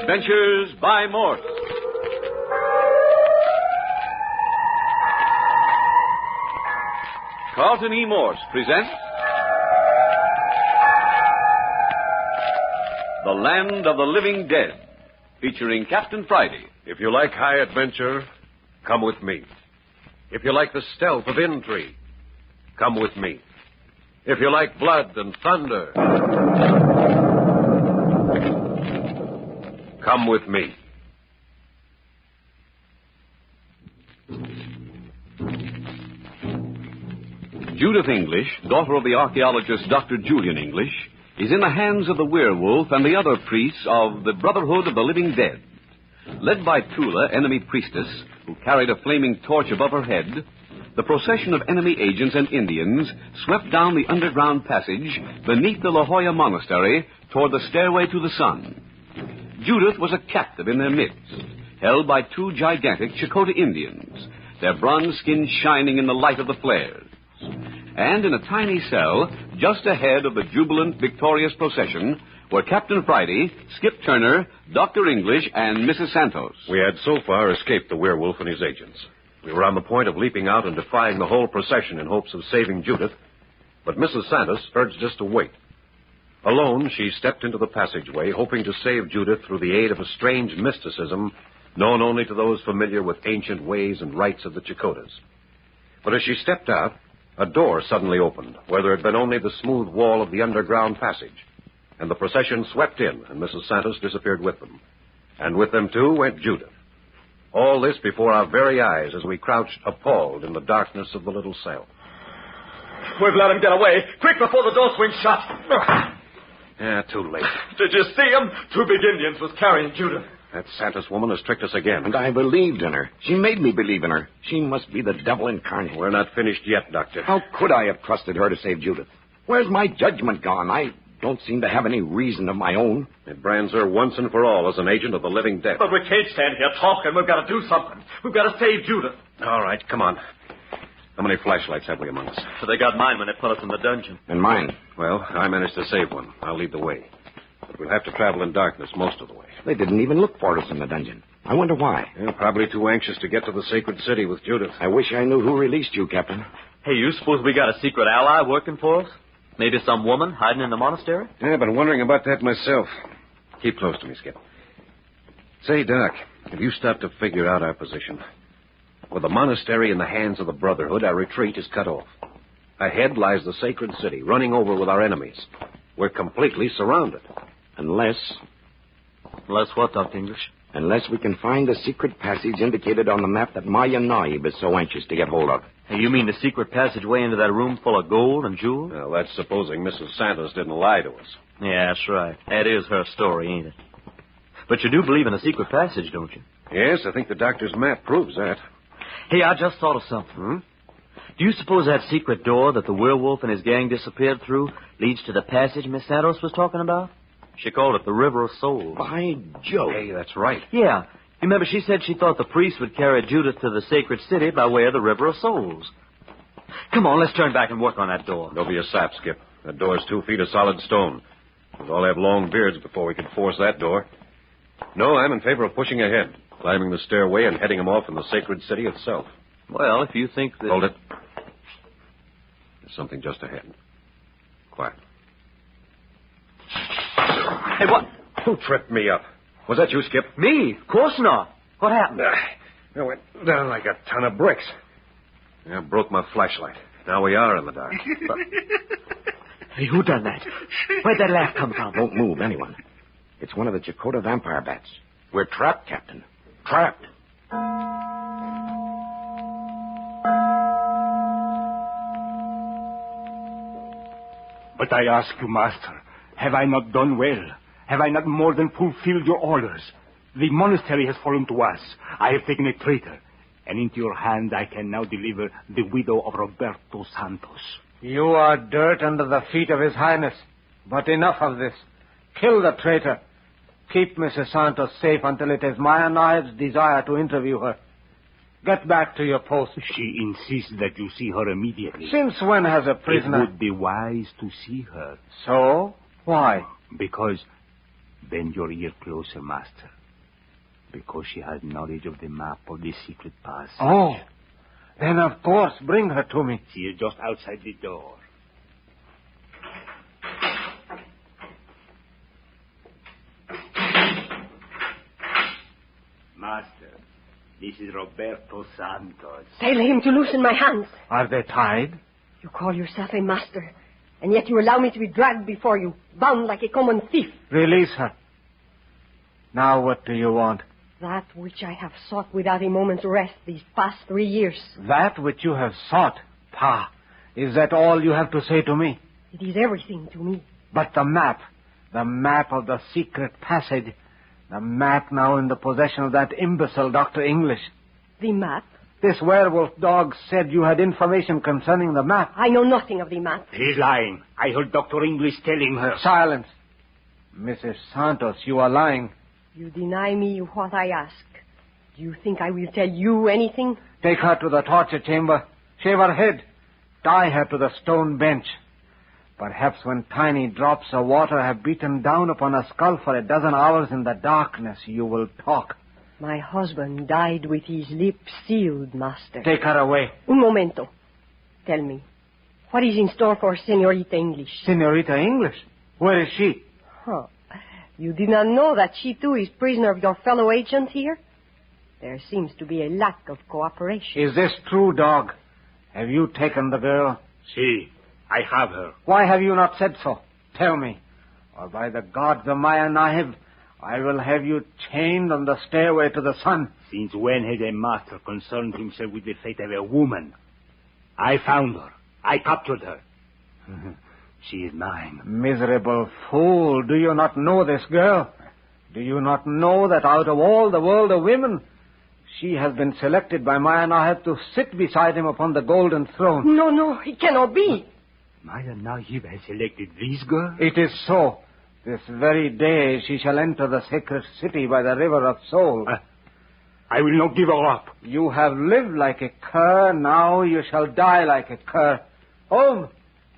Adventures by Morse. Carlton E. Morse presents The Land of the Living Dead, featuring Captain Friday. If you like high adventure, come with me. If you like the stealth of intrigue, come with me. If you like blood and thunder, come with me. Judith English, daughter of the archaeologist Dr. Julian English, is in the hands of the werewolf and the other priests of the Brotherhood of the Living Dead. Led by Tula, enemy priestess, who carried a flaming torch above her head, the procession of enemy agents and Indians swept down the underground passage beneath the La Jolla Monastery toward the stairway to the sun. Judith was a captive in their midst, held by two gigantic Chakotay Indians, their bronze skins shining in the light of the flares. And in a tiny cell, just ahead of the jubilant, victorious procession, were Captain Friday, Skip Turner, Dr. English, and Mrs. Santos. We had so far escaped the werewolf and his agents. We were on the point of leaping out and defying the whole procession in hopes of saving Judith, but Mrs. Santos urged us to wait. Alone, she stepped into the passageway, hoping to save Judith through the aid of a strange mysticism known only to those familiar with ancient ways and rites of the Chakotas. But as she stepped out, a door suddenly opened, where there had been only the smooth wall of the underground passage, and the procession swept in, and Mrs. Santos disappeared with them. And with them, too, went Judith. All this before our very eyes as we crouched appalled in the darkness of the little cell. We've let him get away. Quick, before the door swings shut. Yeah, too late. Did you see him? Two big Indians was carrying Judith. That Santos woman has tricked us again. And I believed in her. She made me believe in her. She must be the devil incarnate. We're not finished yet, Doctor. How could I have trusted her to save Judith? Where's my judgment gone? I don't seem to have any reason of my own. It brands her once and for all as an agent of the living dead. But we can't stand here talking. We've got to do something. We've got to save Judith. All right, come on. How many flashlights have we among us? So they got mine when they put us in the dungeon. And mine. Well, I managed to save one. I'll lead the way. But we'll have to travel in darkness most of the way. They didn't even look for us in the dungeon. I wonder why. They're probably too anxious to get to the sacred city with Judith. I wish I knew who released you, Captain. Hey, you suppose we got a secret ally working for us? Maybe some woman hiding in the monastery? Yeah, I've been wondering about that myself. Keep close to me, Skip. Say, Doc, have you stopped to figure out our position? With the monastery in the hands of the Brotherhood, our retreat is cut off. Ahead lies the sacred city, running over with our enemies. We're completely surrounded. Unless what, Dr. English? Unless we can find the secret passage indicated on the map that Maya Naib is so anxious to get hold of. Hey, you mean the secret passageway into that room full of gold and jewels? Well, that's supposing Mrs. Santos didn't lie to us. Yeah, that's right. That is her story, ain't it? But you do believe in a secret passage, don't you? Yes, I think the doctor's map proves that. Hey, I just thought of something. Do you suppose that secret door that the werewolf and his gang disappeared through leads to the passage Miss Santos was talking about? She called it the River of Souls. By Jove. Hey, that's right. Yeah. You remember she said she thought the priest would carry Judith to the sacred city by way of the River of Souls. Come on, let's turn back and work on that door. Don't be a sap, Skip. That door's 2 feet of solid stone. We'd all have long beards before we could force that door. No, I'm in favor of pushing ahead, climbing the stairway and heading them off in the sacred city itself. Well, if you think that... Hold it. There's something just ahead. Quiet. Hey, what? Who tripped me up? Was that you, Skip? Me? Of course not. What happened? I went down like a ton of bricks. I broke my flashlight. Now we are in the dark. Hey, who done that? Where'd that laugh come from? Don't move, anyone. It's one of the Chakotay vampire bats. We're trapped, Captain. Trapped. But I ask you, Master, have I not done well? Have I not more than fulfilled your orders? The monastery has fallen to us. I have taken a traitor, and into your hand I can now deliver the widow of Roberto Santos. You are dirt under the feet of His Highness. But enough of this. Kill the traitor. Keep Mrs. Santos safe until it is Maya Naib's desire to interview her. Get back to your post. She insists that you see her immediately. Since when has a It prisoner... would be wise to see her. So? Why? Because Bend your ear closer, master. Because she has knowledge of the map of the secret passage. Oh, then of course, bring her to me. She is just outside the door. Master, this is Roberto Santos. Tell him to loosen my hands. Are they tied? You call yourself a master, and yet you allow me to be dragged before you, bound like a common thief. Release her. Now what do you want? That which I have sought without a moment's rest these past 3 years. That which you have sought? Pah, is that all you have to say to me? It is everything to me. But the map of the secret passage, the map now in the possession of that imbecile Dr. English. The map? This werewolf dog said you had information concerning the map. I know nothing of the map. He's lying. I heard Dr. English telling her. Silence. Mrs. Santos, you are lying. You deny me what I ask. Do you think I will tell you anything? Take her to the torture chamber. Shave her head. Tie her to the stone bench. Perhaps when tiny drops of water have beaten down upon a skull for a dozen hours in the darkness, you will talk. My husband died with his lips sealed, master. Take her away. Un momento. Tell me, what is in store for Senorita English? Senorita English? Where is she? Huh. You did not know that she, too, is prisoner of your fellow agent here? There seems to be a lack of cooperation. Is this true, dog? Have you taken the girl? See, I have her. Why have you not said so? Tell me. Or by the gods of Maya Nahib, I will have you chained on the stairway to the sun. Since when has a master concerned himself with the fate of a woman? I found her. I captured her. She is mine. Miserable fool. Do you not know this girl? Do you not know that out of all the world of women, she has been selected by Maya Nahib to sit beside him upon the golden throne? No, it cannot be. Maya Nahib has selected this girl? It is so. This very day she shall enter the sacred city by the river of soul. I will not give her up. You have lived like a cur, now you shall die like a cur. Home,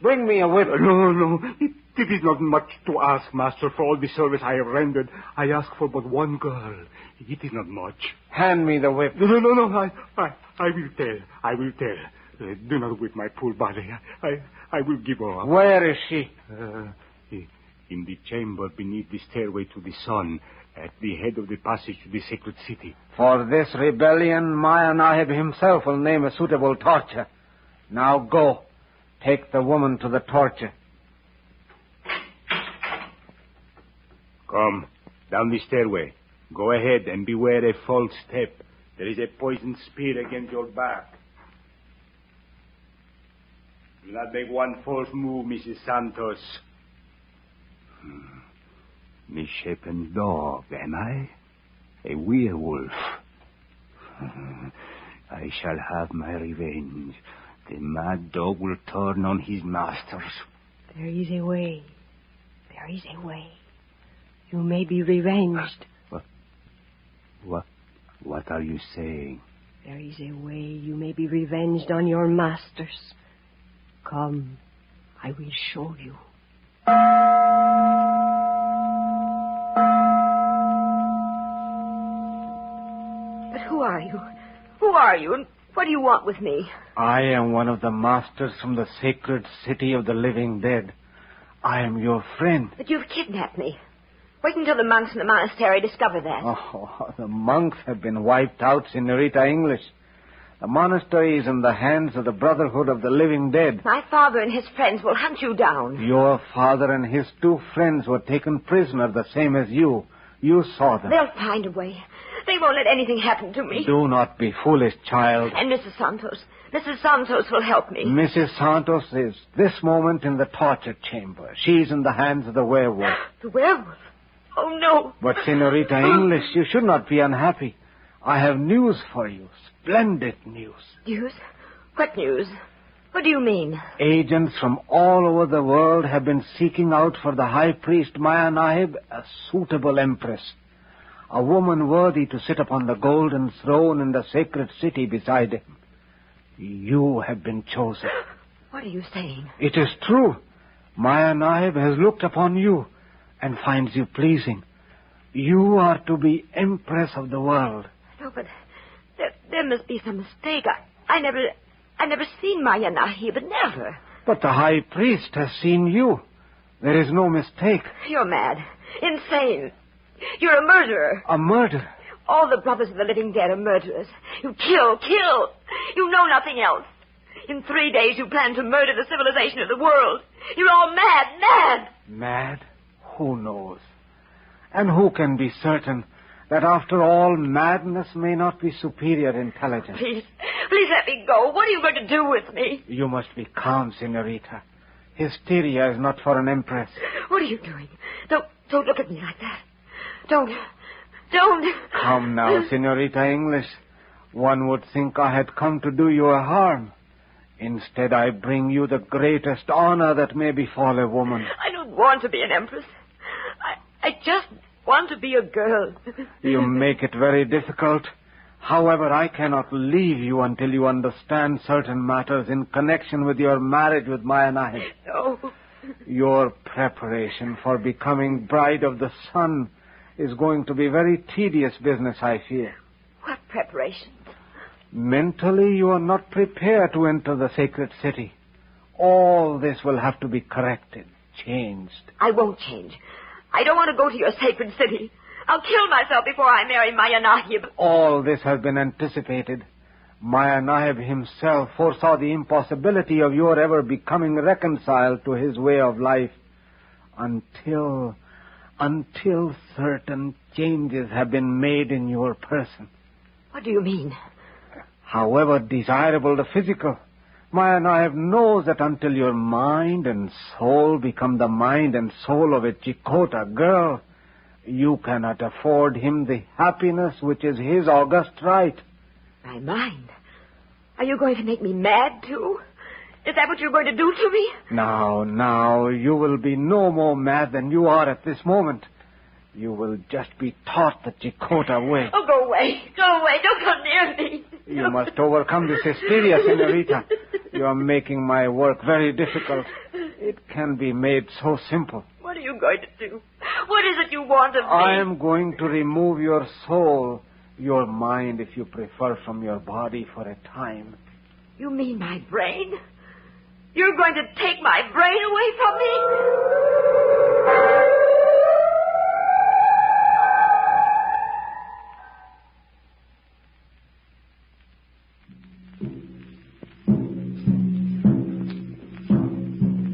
bring me a whip. No. It is not much to ask, master, for all the service I have rendered. I ask for but one girl. It is not much. Hand me the whip. No. I will tell. Do not whip my poor body. I will give her up. Where is she? In the chamber beneath the stairway to the sun, at the head of the passage to the sacred city. For this rebellion, Maya Nahib himself will name a suitable torture. Now go. Take the woman to the torture. Come, down the stairway. Go ahead and beware a false step. There is a poisoned spear against your back. Do not make one false move, Mrs. Santos. Misshapen dog, am I? A werewolf. I shall have my revenge. The mad dog will turn on his masters. There is a way. There is a way. You may be revenged. What are you saying? There is a way you may be revenged on your masters. Come, I will show you. But who are you? Who are you, and what do you want with me? I am one of the masters from the sacred city of the living dead. I am your friend. But you've kidnapped me. Wait until the monks in the monastery discover that. Oh, the monks have been wiped out, Senorita English. The monastery is in the hands of the Brotherhood of the Living Dead. My father and his friends will hunt you down. Your father and his 2 friends were taken prisoner, the same as you. You saw them. They'll find a way. They won't let anything happen to me. Do not be foolish, child. And Mrs. Santos. Mrs. Santos will help me. Mrs. Santos is this moment in the torture chamber. She's in the hands of the werewolf. The werewolf? Oh, no. But, Senorita English, you should not be unhappy. I have news for you. Splendid news. News? What news? What do you mean? Agents from all over the world have been seeking out for the high priest Maya Nahib a suitable empress. A woman worthy to sit upon the golden throne in the sacred city beside him. You have been chosen. What are you saying? It is true. Maya Nahib has looked upon you and finds you pleasing. You are to be Empress of the world. No, but there must be some mistake. I never seen Maya Nahib, but never. But the high priest has seen you. There is no mistake. You're mad. Insane. You're a murderer. A murderer? All the brothers of the living dead are murderers. You kill. You know nothing else. In 3 days you plan to murder the civilization of the world. You're all mad. Mad? Who knows? And who can be certain that after all, madness may not be superior intelligence? Please let me go. What are you going to do with me? You must be calm, Senorita. Hysteria is not for an empress. What are you doing? Don't look at me like that. Don't. Come now, Senorita English. One would think I had come to do you a harm. Instead, I bring you the greatest honor that may befall a woman. I don't want to be an empress. I just want to be a girl. You make it very difficult. However, I cannot leave you until you understand certain matters in connection with your marriage with Maya Nahib. No. Your preparation for becoming bride of the sun is going to be very tedious business, I fear. What preparation? Mentally, you are not prepared to enter the sacred city. All this will have to be corrected, changed. I won't change. I don't want to go to your sacred city. I'll kill myself before I marry Maya Nahib. All this has been anticipated. Maya Nahib himself foresaw the impossibility of your ever becoming reconciled to his way of life until certain changes have been made in your person. What do you mean? However desirable the physical, Maya Nahib knows that until your mind and soul become the mind and soul of a Chicota girl, you cannot afford him the happiness which is his august right. My mind? Are you going to make me mad, too? Is that what you're going to do to me? Now, you will be no more mad than you are at this moment. You will just be taught the Chicota way. Oh, go away. Don't come near me. You must overcome this hysteria, Senorita. You are making my work very difficult. It can be made so simple. What are you going to do? What is it you want of me? I am going to remove your soul, your mind, if you prefer, from your body for a time. You mean my brain? You're going to take my brain away from me?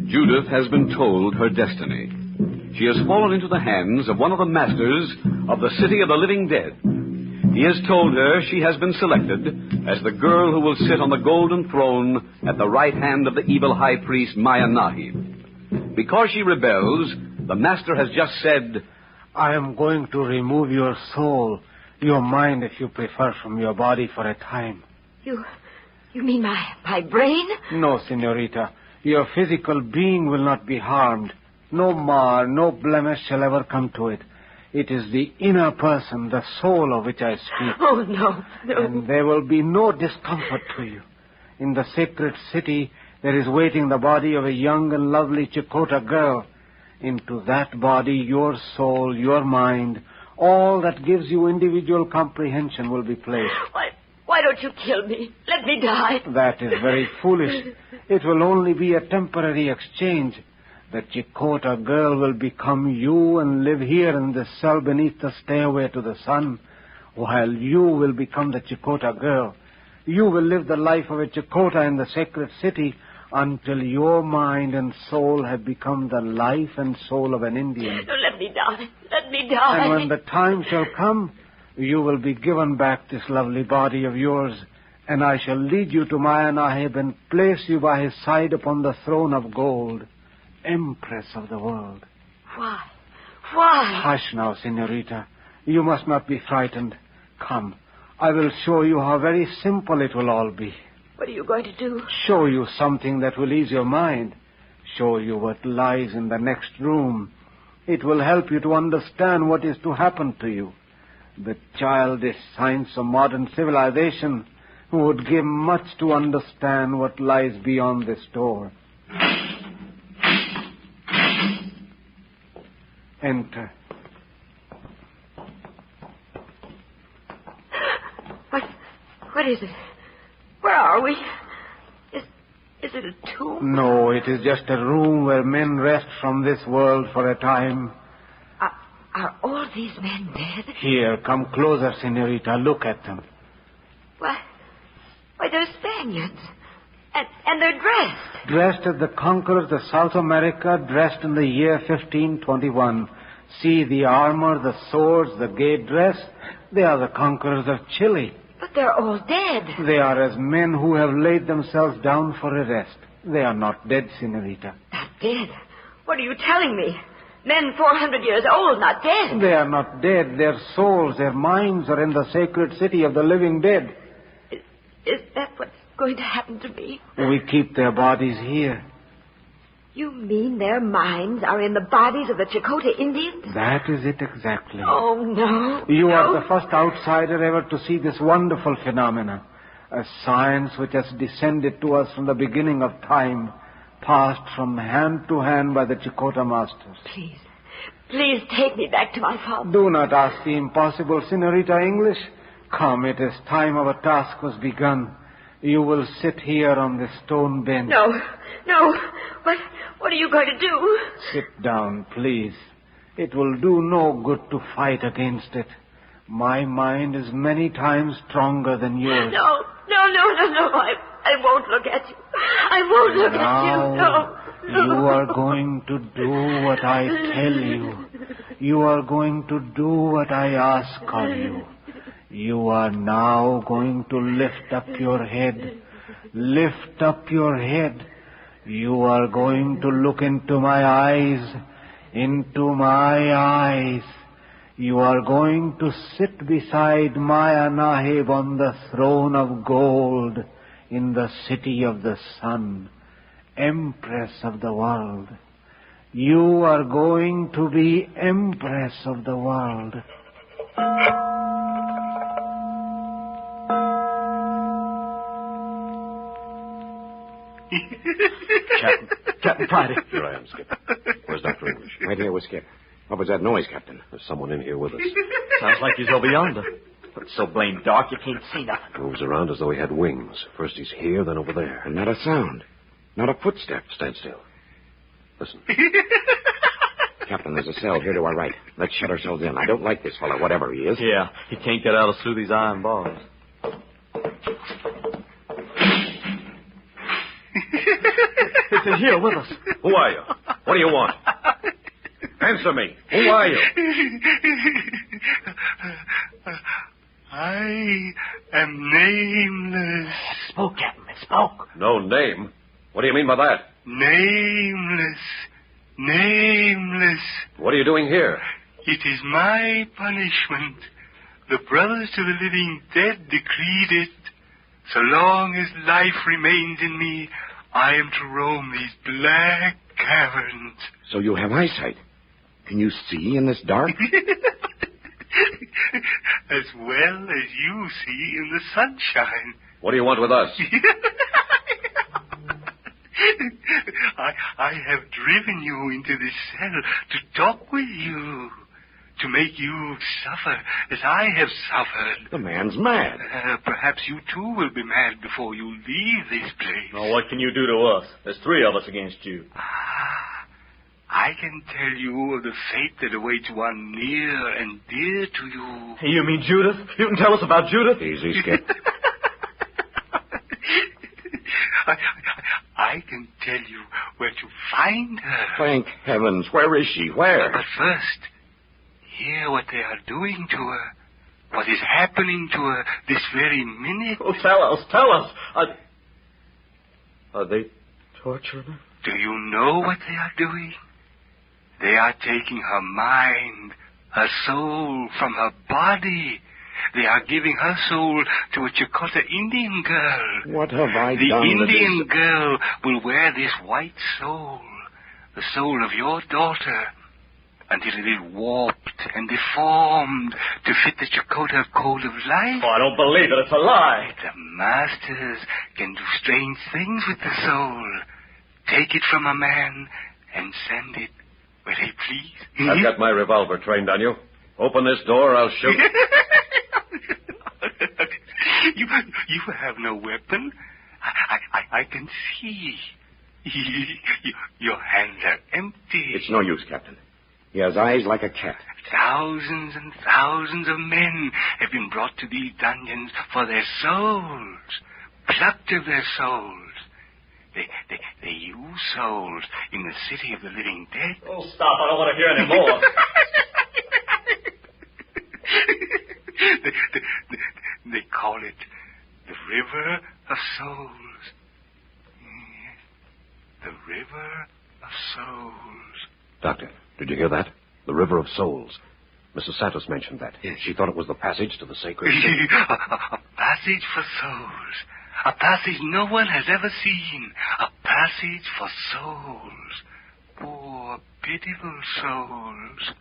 Judith has been told her destiny. She has fallen into the hands of one of the masters of the city of the living dead. He has told her she has been selected as the girl who will sit on the golden throne at the right hand of the evil high priest Maya Nahib. Because she rebels, the master has just said, I am going to remove your soul, your mind, if you prefer, from your body for a time. You mean my brain? No, Senorita. Your physical being will not be harmed. No mar, no blemish shall ever come to it. It is the inner person, the soul of which I speak. Oh, no. And there will be no discomfort to you. In the sacred city, there is waiting the body of a young and lovely Chicota girl. Into that body, your soul, your mind, all that gives you individual comprehension will be placed. Why don't you kill me? Let me die. That is very foolish. It will only be a temporary exchange. The Chicota girl will become you and live here in this cell beneath the stairway to the sun, while you will become the Chicota girl. You will live the life of a Chicota in the sacred city until your mind and soul have become the life and soul of an Indian. No, let me die. Let me die. And when the time shall come, you will be given back this lovely body of yours, and I shall lead you to Maya Nahib and place you by his side upon the throne of gold, Empress of the world. Why? Why? Hush now, Senorita. You must not be frightened. Come, I will show you how very simple it will all be. What are you going to do? Show you something that will ease your mind. Show you what lies in the next room. It will help you to understand what is to happen to you. The childish science of modern civilization would give much to understand what lies beyond this door. Enter. What is it? Where are we? Is it a tomb? No, it is just a room where men rest from this world for a time. Are all these men dead? Here, come closer, Senorita. Look at them. Why, they're Spaniards. And they're dressed. Dressed as the conquerors of South America, dressed in the year 1521. See the armor, the swords, the gay dress. They are the conquerors of Chile. But they're all dead. They are as men who have laid themselves down for a rest. They are not dead, Senorita. Not dead? What are you telling me? Men 400 years old, not dead. They are not dead. Their souls, their minds are in the sacred city of the living dead. Is that what's going to happen to me? We keep their bodies here. You mean their minds are in the bodies of the Chakotay Indians? That is it exactly. Oh, no. You are the first outsider ever to see this wonderful phenomenon. A science which has descended to us from the beginning of time, passed from hand to hand by the Chakotay masters. Please take me back to my father. Do not ask the impossible, Senorita English. Come, it is time our task was begun. You will sit here on this stone bench. No. What are you going to do? Sit down, please. It will do no good to fight against it. My mind is many times stronger than yours. No. I won't look at you. I won't look at you. No. You are going to do what I tell you. You are going to do what I ask of you. You are now going to lift up your head. Lift up your head. You are going to look into my eyes. Into my eyes. You are going to sit beside Maya Nahib on the throne of gold in the city of the sun, Empress of the world. You are going to be Empress of the world. Captain Friday. Here I am, Skip. Where's Dr. English? Right here with Skip. What was that noise, Captain? There's someone in here with us. Sounds like he's over yonder. But it's so blamed dark you can't see nothing. Moves around as though he had wings. First he's here, then over there. And not a sound. Not a footstep. Stand still. Listen. Captain, there's a cell here to our right. Let's shut ourselves in. I don't like this fellow, whatever he is. Yeah, he can't get out of through these iron bars. He's here with us. Who are you? What do you want? Answer me. Who are you? I am nameless. Spoke, Captain. It spoke. No name. What do you mean by that? Nameless. What are you doing here? It is my punishment. The brothers to the living dead decreed it. So long as life remains in me, I am to roam these black caverns. So you have eyesight. Can you see in this dark? As well as you see in the sunshine. What do you want with us? I have driven you into this cell to talk with you, to make you suffer as I have suffered. The man's mad. Perhaps you too will be mad before you leave this place. Now, what can you do to us? There's three of us against you. I can tell you of the fate that awaits one near and dear to you. Hey, you mean Judith? You can tell us about Judith? Easy, Skip. I can tell you where to find her. Thank heavens. Where is she? Where? But first, hear what they are doing to her. What is happening to her this very minute. Oh, tell us. Are they torturing her? Do you know what they are doing? They are taking her mind, her soul from her body. They are giving her soul to a Chakotay Indian girl. What have I the done? The Indian girl will wear this white soul, the soul of your daughter, until it is warped and deformed to fit the Chakotay code of life. Oh, I don't believe it. It's a lie. The masters can do strange things with the soul. Take it from a man and send it where they please. I've got my revolver trained on you. Open this door, I'll shoot. You have no weapon. I can see. Your hands are empty. It's no use, Captain. He has eyes like a cat. Thousands and thousands of men have been brought to these dungeons for their souls, plucked of their souls. They use souls in the city of the living dead. Oh, stop. I don't want to hear any more. They call it the River of Souls. Yes, the River of Souls. Doctor, did you hear that? The River of Souls. Mrs. Santos mentioned that. Yes. She thought it was the passage to the sacred city. A passage for souls. A passage no one has ever seen. A passage for souls. Poor, pitiful souls.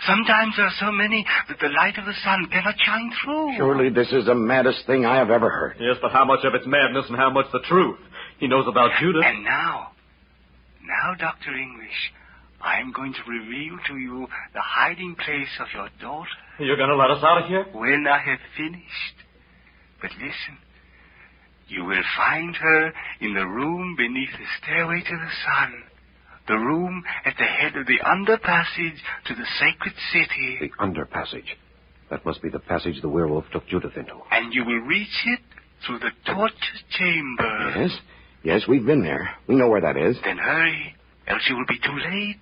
Sometimes there are so many that the light of the sun cannot shine through. Surely this is the maddest thing I have ever heard. Yes, but how much of it's madness and how much the truth? He knows about Judith. And now, Dr. English, I'm going to reveal to you the hiding place of your daughter. You're going to let us out of here? When I have finished. But listen, you will find her in the room beneath the stairway to the sun. The room at the head of the underpassage to the sacred city. The underpassage. That must be the passage the werewolf took Judith into. And you will reach it through the torture chamber. Yes, we've been there. We know where that is. Then hurry, else you will be too late.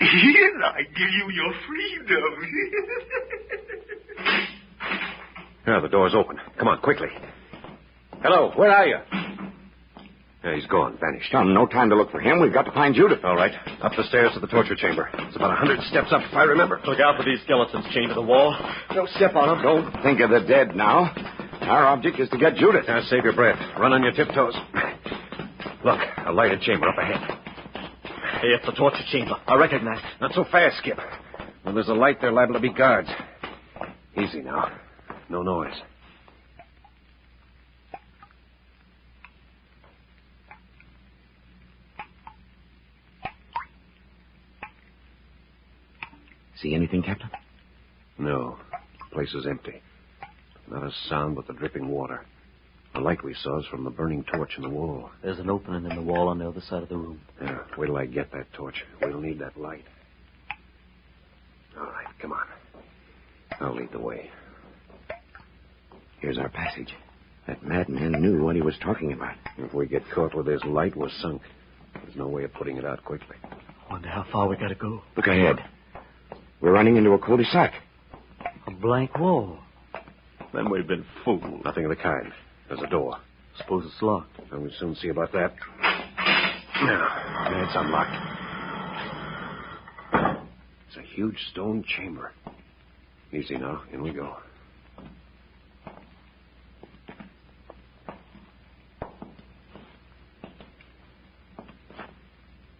I give you your freedom. Yeah, the door's open. Come on, quickly. Hello, where are you? Yeah, he's gone, vanished. Tom, no time to look for him. We've got to find Judith. All right. Up the stairs to the torture chamber. It's about 100 steps up, if I remember. Look out for these skeletons chained to the wall. Don't step on them. Don't think of the dead now. Our object is to get Judith. Now, save your breath. Run on your tiptoes. Look, a lighted chamber up ahead. Hey, it's the torture chamber. I recognize it. Not so fast, Skip. When there's a light, there are liable to be guards. Easy now. No noise. See anything, Captain? No. The place is empty. Not a sound but the dripping water. The light we saw is from the burning torch in the wall. There's an opening in the wall on the other side of the room. Yeah, wait till I get that torch. We'll need that light. All right, come on. I'll lead the way. Here's our passage. That madman knew what he was talking about. If we get caught with his light, we're sunk. There's no way of putting it out quickly. Wonder how far we gotta go. Look ahead. We're running into a cul-de-sac. A blank wall. Then we've been fooled. Nothing of the kind. There's a door. Suppose it's locked. And we'll soon see about that. Yeah, it's unlocked. It's a huge stone chamber. Easy now. In we go.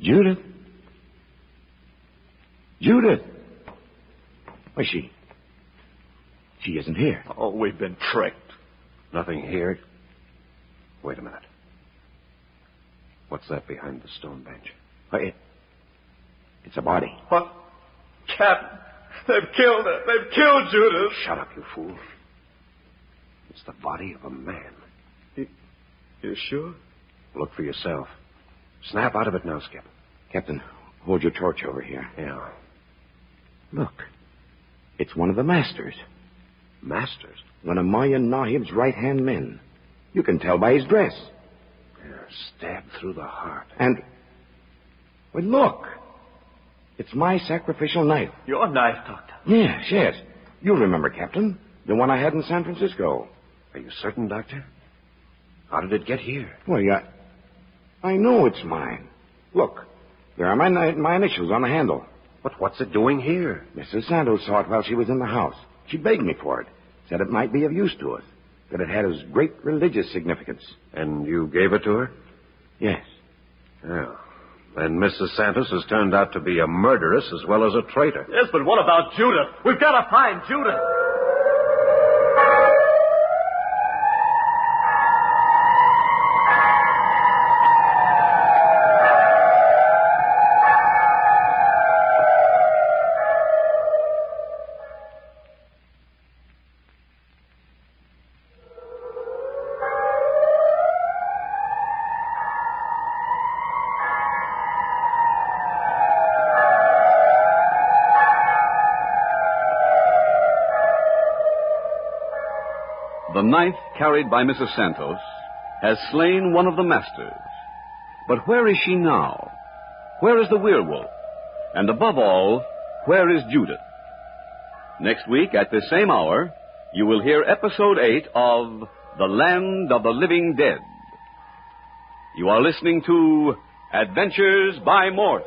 Judith? Judith! Why, she isn't here. Oh, we've been tricked. Nothing here. Wait a minute. What's that behind the stone bench? Why, it's a body. What? Captain, they've killed her. They've killed Judith. Shut up, you fool. It's the body of a man. You sure? Look for yourself. Snap out of it now, Skip. Captain, hold your torch over here. Yeah. Look. It's one of the masters. Masters? One of Maya Nahib's right-hand men. You can tell by his dress. Yeah, stabbed through the heart. And... well, look. It's my sacrificial knife. Your knife, Doctor? Yes. You'll remember, Captain. The one I had in San Francisco. Are you certain, Doctor? How did it get here? Well, I know it's mine. Look, there are my initials on the handle. But what's it doing here? Mrs. Santos saw it while she was in the house. She begged me for it. Said it might be of use to us. That it had a great religious significance. And you gave it to her? Yes. Yeah. Then Mrs. Santos has turned out to be a murderess as well as a traitor. Yes, but what about Judith? We've got to find Judith. the knife carried by Mrs. Santos has slain one of the masters. But where is she now? Where is the werewolf? And above all, where is Judith? Next week, at this same hour, you will hear Episode 8 of The Land of the Living Dead. You are listening to Adventures by Morse.